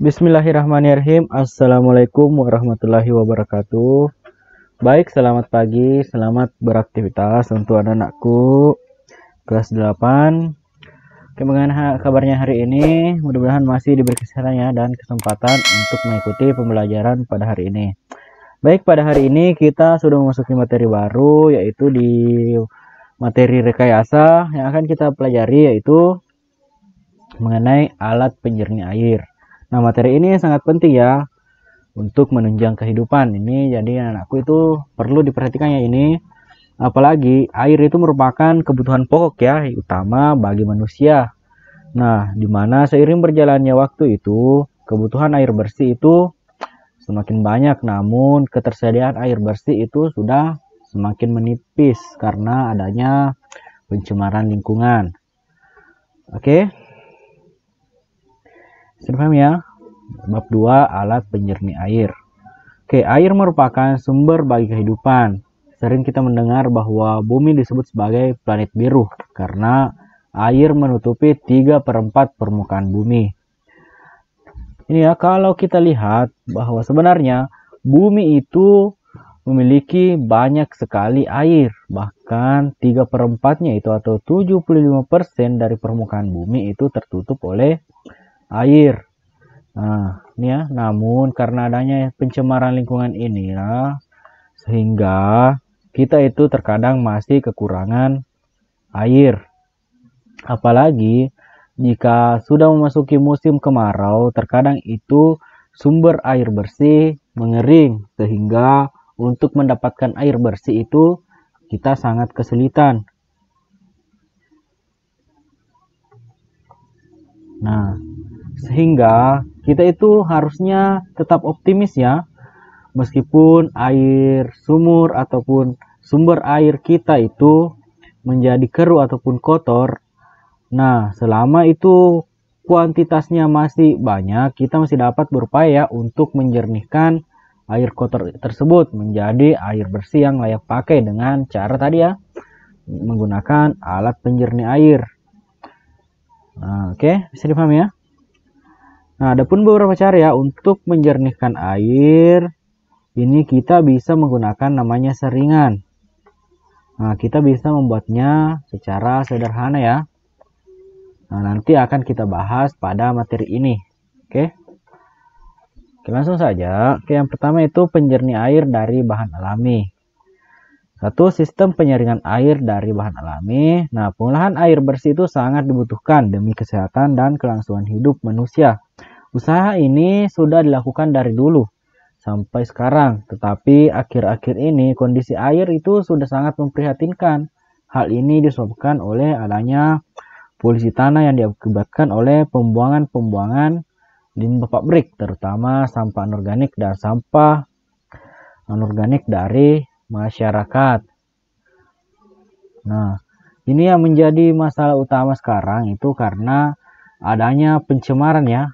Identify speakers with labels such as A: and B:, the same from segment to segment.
A: Bismillahirrahmanirrahim. Assalamualaikum warahmatullahi wabarakatuh. Baik, selamat pagi, selamat beraktivitas untuk anak-anakku kelas 8. Bagaimana kabarnya hari ini? Mudah-mudahan masih diberi kesehatan ya dan kesempatan untuk mengikuti pembelajaran pada hari ini. Baik, pada hari ini kita sudah memasuki materi baru, yaitu di materi rekayasa yang akan kita pelajari, yaitu mengenai alat penjernih air. Nah, materi ini sangat penting ya untuk menunjang kehidupan ini. Jadi anakku itu perlu diperhatikan ya ini. Apalagi air itu merupakan kebutuhan pokok ya, utama bagi manusia. Nah, dimana seiring berjalannya waktu itu, kebutuhan air bersih itu semakin banyak, namun ketersediaan air bersih itu sudah semakin menipis karena adanya pencemaran lingkungan. Oke. Sudah paham ya? Bab 2, alat penjernih air. Oke, air merupakan sumber bagi kehidupan. Sering kita mendengar bahwa bumi disebut sebagai planet biru karena air menutupi 3/4 permukaan bumi. Ini ya, kalau kita lihat bahwa sebenarnya bumi itu memiliki banyak sekali air. Bahkan 3/4-nya itu atau 75% dari permukaan bumi itu tertutup oleh air. Nah, ini ya, namun karena adanya pencemaran lingkungan ini ya, sehingga kita itu terkadang masih kekurangan air. Apalagi jika sudah memasuki musim kemarau, terkadang itu sumber air bersih mengering, sehingga untuk mendapatkan air bersih itu kita sangat kesulitan. Nah, sehingga kita itu harusnya tetap optimis ya, meskipun air sumur ataupun sumber air kita itu menjadi keruh ataupun kotor. Nah, selama itu kuantitasnya masih banyak, kita masih dapat berupaya untuk menjernihkan air kotor tersebut menjadi air bersih yang layak pakai dengan cara tadi ya, menggunakan alat penjernih air. Nah, oke, bisa dipahami ya? Nah, ada pun beberapa cara ya untuk menjernihkan air. Ini kita bisa menggunakan namanya seringan. Nah, kita bisa membuatnya secara sederhana ya. Nah, nanti akan kita bahas pada materi ini. Oke. Oke, langsung saja. Oke, yang pertama itu penjernih air dari bahan alami. Satu, sistem penyaringan air dari bahan alami. Nah, pengolahan air bersih itu sangat dibutuhkan demi kesehatan dan kelangsungan hidup manusia. Usaha ini sudah dilakukan dari dulu sampai sekarang, tetapi akhir-akhir ini kondisi air itu sudah sangat memprihatinkan. Hal ini disebabkan oleh adanya polusi tanah yang diakibatkan oleh pembuangan-pembuangan limbah pabrik, terutama sampah anorganik dan sampah anorganik dari masyarakat. Nah, ini yang menjadi masalah utama sekarang itu karena adanya pencemaran ya.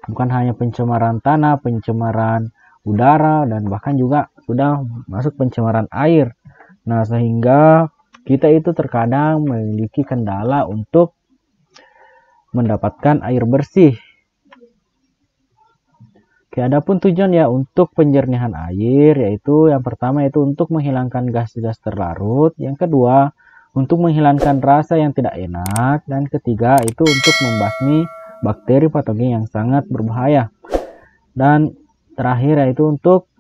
A: Bukan hanya pencemaran tanah, pencemaran udara, dan bahkan juga sudah masuk pencemaran air. Nah, sehingga kita itu terkadang memiliki kendala untuk mendapatkan air bersih. Oke, adapun tujuan ya untuk penjernihan air, yaitu yang pertama itu untuk menghilangkan gas-gas terlarut, yang kedua untuk menghilangkan rasa yang tidak enak, dan ketiga itu untuk membasmi bakteri patogen yang sangat berbahaya, dan terakhir yaitu untuk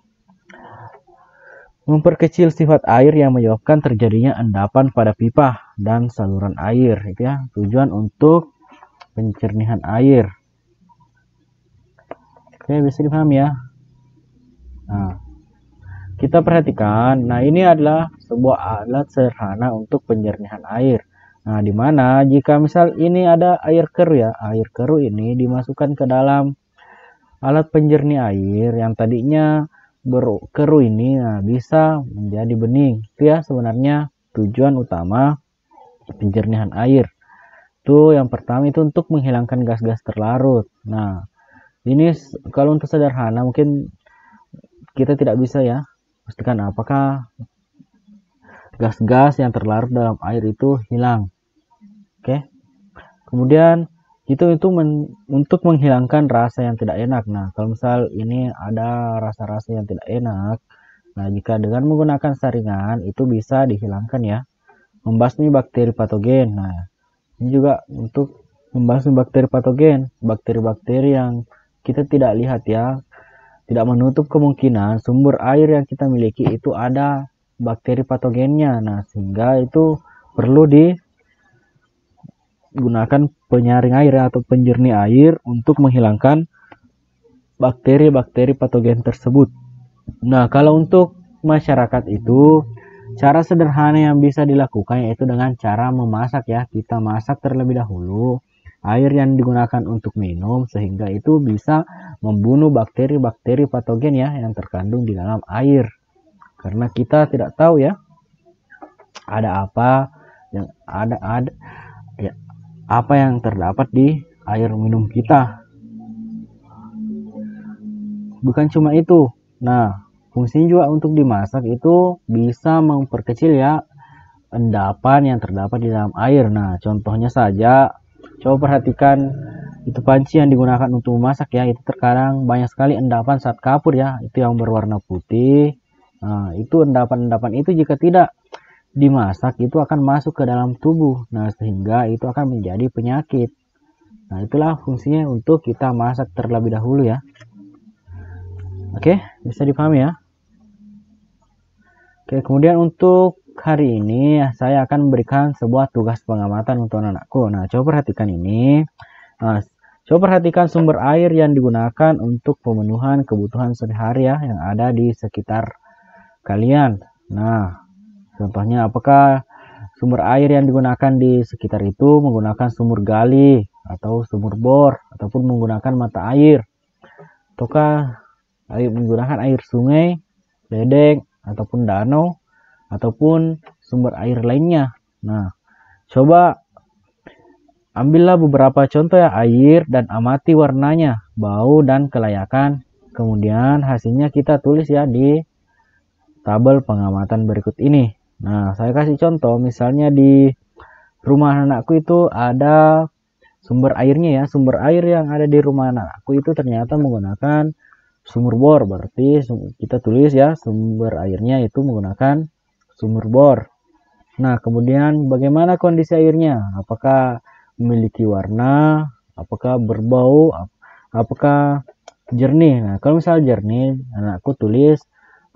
A: memperkecil sifat air yang menyebabkan terjadinya endapan pada pipa dan saluran air. Itu ya tujuan untuk pencernihan air. Oke, bisa dipahami ya. Nah, kita perhatikan. Nah, ini adalah sebuah alat sederhana untuk penjernihan air. Nah, dimana jika misal ini ada air keruh ya, air keruh ini dimasukkan ke dalam alat penjernih air yang tadinya keruh ini, nah, bisa menjadi bening. Itu ya sebenarnya tujuan utama penjernihan air. Itu yang pertama itu untuk menghilangkan gas-gas terlarut. Nah, ini kalau untuk sederhana mungkin kita tidak bisa ya pastikan apakah gas-gas yang terlarut dalam air itu hilang. Oke. Kemudian itu untuk menghilangkan rasa yang tidak enak. Nah, kalau misal ini ada rasa-rasa yang tidak enak, nah jika dengan menggunakan saringan itu bisa dihilangkan ya, membasmi bakteri patogen. Nah, ini juga untuk membasmi bakteri patogen, bakteri-bakteri yang kita tidak lihat ya, tidak menutup kemungkinan sumber air yang kita miliki itu ada bakteri patogennya. Nah, sehingga itu perlu digunakan penyaring air atau penjernih air untuk menghilangkan bakteri-bakteri patogen tersebut. Nah, kalau untuk masyarakat itu cara sederhana yang bisa dilakukan yaitu dengan cara memasak ya. Kita masak terlebih dahulu air yang digunakan untuk minum sehingga itu bisa membunuh bakteri-bakteri patogen ya yang terkandung di dalam air. Karena kita tidak tahu ya ada apa yang terdapat di air minum kita. Bukan cuma itu. Nah, fungsinya juga untuk dimasak itu bisa memperkecil ya endapan yang terdapat di dalam air. Nah, contohnya saja, coba perhatikan itu panci yang digunakan untuk memasak ya, itu terkadang banyak sekali endapan saat kapur ya, itu yang berwarna putih. Nah, itu endapan-endapan itu jika tidak dimasak itu akan masuk ke dalam tubuh. Nah, sehingga itu akan menjadi penyakit. Nah, itulah fungsinya untuk kita masak terlebih dahulu ya. Oke, bisa dipahami ya. Oke, kemudian untuk hari ini saya akan memberikan sebuah tugas pengamatan untuk anak-anakku. Nah, coba perhatikan ini. Nah, coba perhatikan sumber air yang digunakan untuk pemenuhan kebutuhan sehari-hari ya yang ada di sekitar kalian. Nah, contohnya apakah sumber air yang digunakan di sekitar itu menggunakan sumur gali atau sumur bor ataupun menggunakan mata air, ataukah menggunakan air sungai, ledeng ataupun danau ataupun sumber air lainnya. Nah, coba ambillah beberapa contoh ya air dan amati warnanya, bau dan kelayakan. Kemudian hasilnya kita tulis ya di tabel pengamatan berikut ini. Nah, saya kasih contoh, misalnya di rumah anakku itu ada sumber airnya ya. Sumber air yang ada di rumah anakku itu ternyata menggunakan sumur bor. Berarti kita tulis ya sumber airnya itu menggunakan sumur bor. Nah, kemudian bagaimana kondisi airnya? Apakah memiliki warna? Apakah berbau? Apakah jernih? Nah, kalau misalnya jernih, anakku tulis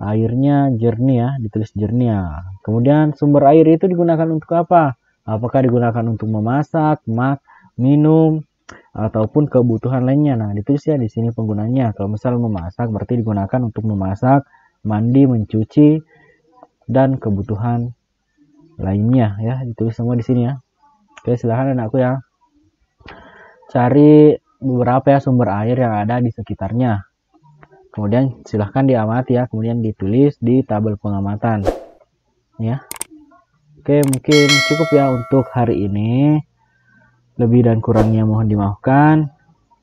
A: airnya jernih ya, ditulis jernih ya. Kemudian sumber air itu digunakan untuk apa? Apakah digunakan untuk memasak, minum, ataupun kebutuhan lainnya? Nah, ditulis ya di sini penggunanya. Kalau misal memasak berarti digunakan untuk memasak, mandi, mencuci, dan kebutuhan lainnya ya. Ditulis semua di sini ya. Oke, silahkan anakku ya. Cari beberapa ya sumber air yang ada di sekitarnya. Kemudian silahkan diamati ya, kemudian ditulis di tabel pengamatan ya. Oke, mungkin cukup ya untuk hari ini. Lebih dan kurangnya mohon dimaafkan.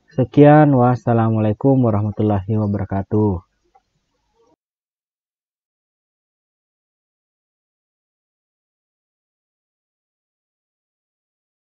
A: Sekian, wassalamualaikum warahmatullahi wabarakatuh.